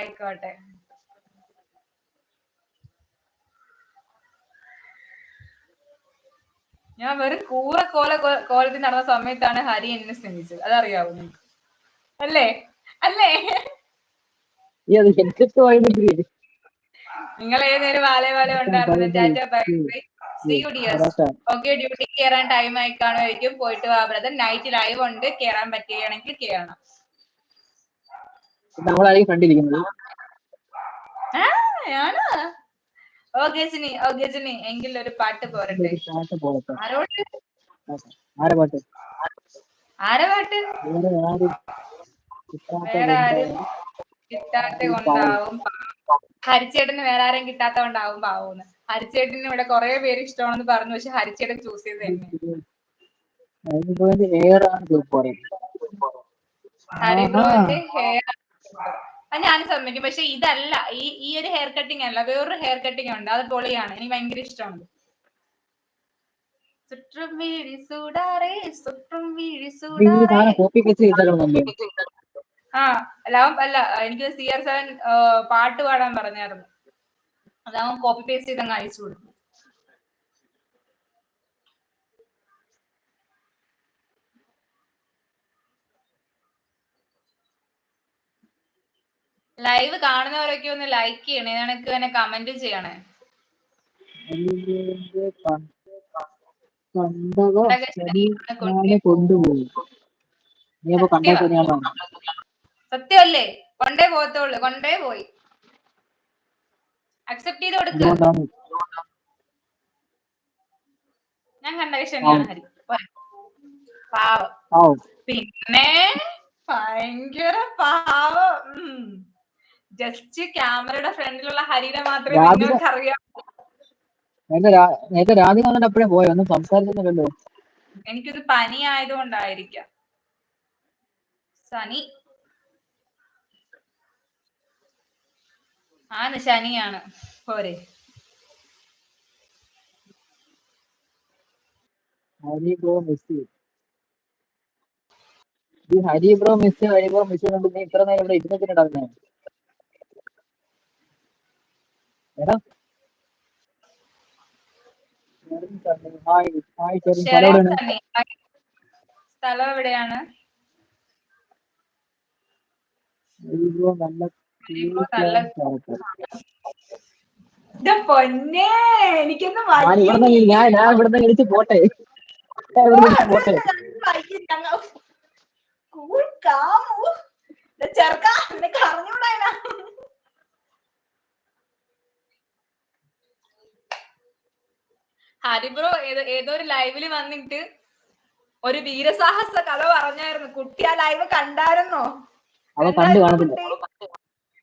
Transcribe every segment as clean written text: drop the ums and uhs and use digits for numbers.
ആയിക്കോട്ടെ. ഞാൻ വെറും കോലത്തിൽ നടന്ന സമയത്താണ് ഹരി എന്നെ സ്നേഹിച്ചത്. അതറിയാവൂ അല്ലേ? അല്ലേ? നിങ്ങൾ ഏതൊരു വാലേ ഉണ്ടായിരുന്നു. Tata bye bye. See you dears. Okay, duty കയറാൻ ടൈം ആയി കാണുമായിരിക്കും. പോയിട്ട് വാ ബ്രദർ. നൈറ്റ് ലൈവ് ഉണ്ട്, കയറാൻ പറ്റുകയാണെങ്കിൽ കയറണം. ഓക്കെ ജിനി, എങ്കിൽ ഒരു പാട്ട് പോരട്ടെ. ആരാ പാട്ട്? വേറെ ആരും കിട്ടാത്ത കൊണ്ടാവും. ഹരിച്ചേട്ടന് വേറെ ആരും കിട്ടാത്ത കൊണ്ടാവും പാവൂന്ന്. ഹരിച്ചേട്ടന് ഇവിടെ കുറെ പേര് ഇഷ്ടമാണെന്ന് പറഞ്ഞു, പക്ഷെ ഹരിച്ചേട്ടൻ ചൂസ് ചെയ്ത് തന്നെ. ഹരിബ്രോന്റെ ഹെയർ ഞാൻ സമ്മതിക്കും, പക്ഷെ ഇതല്ല, ഈ ഒരു ഹെയർ കട്ടിങ് അല്ല, വേറൊരു ഹെയർ കട്ടിങ് ഉണ്ട്, അത് പൊളിയാണ്, എനിക്ക് ഭയങ്കര ഇഷ്ടമാണ്. സുറ്റും വീഴി സൂടാറേ, സുറ്റും വീഴി സൂടാറേ. അല്ല, എനിക്ക് CR7 പാട്ട് പാടാൻ പറഞ്ഞായിരുന്നു. അതാവുമ്പോ കോപ്പി പേസ്റ്റ് ചെയ്ത് അങ്ങ് അയച്ചു കൊടുക്കും. ലൈവ് കാണുന്നവരൊക്കെ ഒന്ന് ലൈക്ക് ചെയ്യണേ, നിനക്ക് തന്നെ കമന്റ് ചെയ്യണേ. സത്യമല്ലേ? കൊണ്ടേ പോകത്തുള്ളു, കൊണ്ടേ പോയി. അക്സെപ്റ്റ് ചെയ്ത് കൊടുക്ക്. ഞാൻ കണ്ട ശനിയാണ് ഹരി. പാവം. പിന്നെ ഭയങ്കര പാവം. ജസ്റ്റ് ക്യാമറയുടെ ഫ്രണ്ടിലുള്ള ഹരിനെ മാത്രമേ നിങ്ങൾക്ക് അറിയാം. എനിക്കൊരു പനി ആയതുകൊണ്ടായിരിക്കാം. ശനിയാണ് പോരെ. ഹരി ബ്രോ മിസ് കൊണ്ട് നീ ഇത്ര നേരം ഇവിടെ ഇരുന്നിട്ടുണ്ടാവുന്നേ. എടാ സ്ഥലം എവിടെയാണ്? പൊന്നേ, എനിക്കൊന്ന് ഞാൻ ഇവിടുന്ന് വിളിച്ച് പോട്ടെ. ഹരിബ്രോ ഏതോ ഒരു ലൈവില് വന്നിട്ട് ഒരു വീരസാഹസ കഥ പറഞ്ഞായിരുന്നു. കുട്ടി ആ ലൈവ് കണ്ടായിരുന്നോ?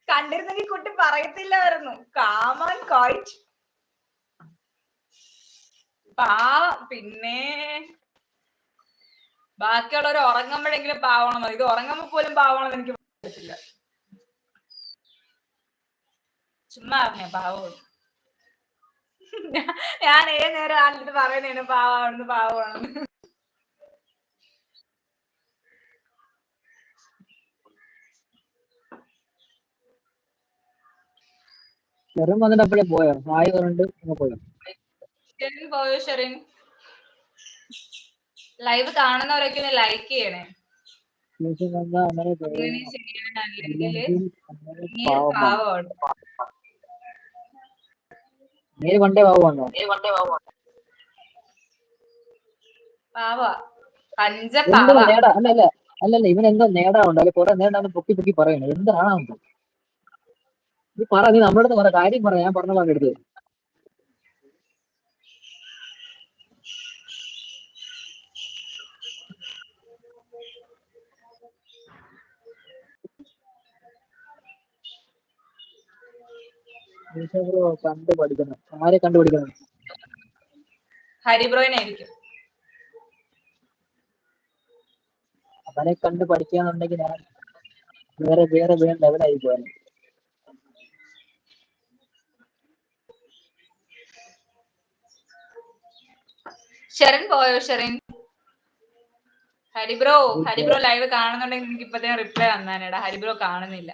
കണ്ടിരുന്നെങ്കിൽ കുട്ടി പറയത്തില്ലായിരുന്നു. കാമൻ കോയിറ്റ് പാവം. പിന്നെ ബാക്കിയുള്ളവർ ഉറങ്ങുമ്പോഴെങ്കിലും പാവണമെന്നോ, ഇത് ഉറങ്ങുമ്പോ പോലും പാവണമെന്ന് എനിക്ക് പറ്റില്ല. ചുമ്മാ അറിഞ്ഞ പാവം. ഞാൻ ഏത് നേരം ആരുടെ പറയുന്നതാണ് പാവമാണെന്ന്. വന്നിട്ട് അപ്പോഴേ പോയോ? ഹായ് പറഞ്ഞിട്ട് പോയോ? ഷെറിൻ ലൈവ് കാണുന്നവരൊക്കെ ഒന്ന് ലൈക്ക് ചെയ്യണേ. അല്ലല്ല, ഇവൻ എന്തോ നേടാവുണ്ട്, അല്ലെ കുറെ നേടാന്ന് പൊക്കി പറയണേ. എന്താണോ നീ പറ, നീ നമ്മുടെ അടുത്ത് പറ, കാര്യം പറ. ഞാൻ പറഞ്ഞ പോലെ എടുത്ത് കണ്ടുപഠിക്കണം. ആരെ കണ്ടുപിടിക്കണം? ഹരിബ്രോയിനായിരിക്കും. അവനെ കണ്ട് പഠിക്കാന്നുണ്ടെങ്കിൽ ഞാൻ വേറെ ലെവലായി പോയാൽ. ഷെറിൻ പോയോ? ഹരിബ്രോ ലൈവ് കാണുന്നുണ്ടെങ്കിൽ എനിക്ക് ഇപ്പത്തന്നെ റിപ്ലൈ വന്നാനെടാ. ഹരിബ്രോ കാണുന്നില്ല.